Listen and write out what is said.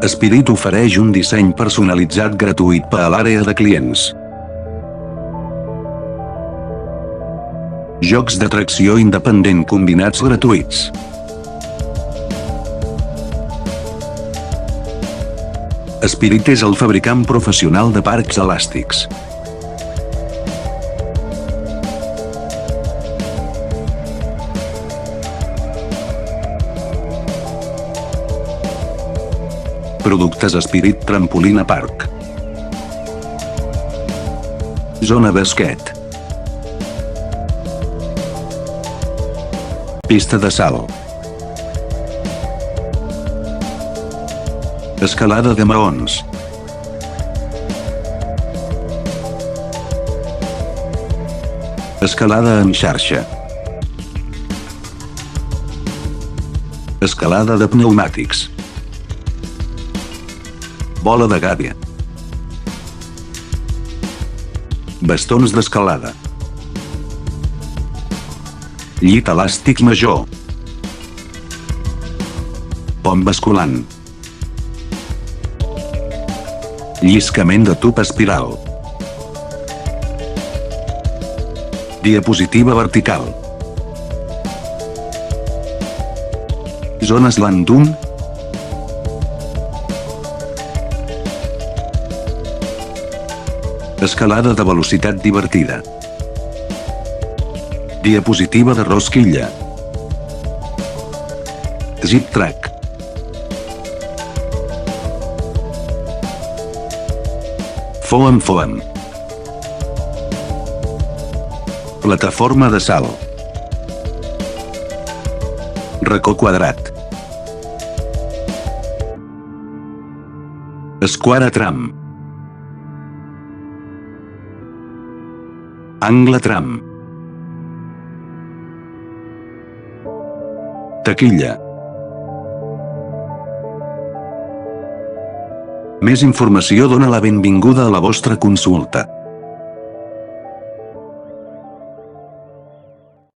Spirit ofereix un disseny personalitzat gratuït per a l'àrea de clients. Jocs d'atracció independent combinats gratuïts. Spirit és el fabricant professional de parcs elàstics. Productes Spirit Trampolina Park. Zona basquet. Pista de salt. Escalada de maons. Escalada en xarxa. Escalada de pneumàtics. Bola de gàbia. Bastons d'escalada. Llit elàstic major. Pont basculant. Lliscament de tub espiral. Diapositiva vertical. Zona slalom. Escalada de velocitat divertida. Diapositiva de rosquilla. Zip track. Foam. Plataforma de salt. Racó quadrat. Esquadra tram. Angle tram. Taquilla. Més informació dona la benvinguda a la vostra consulta.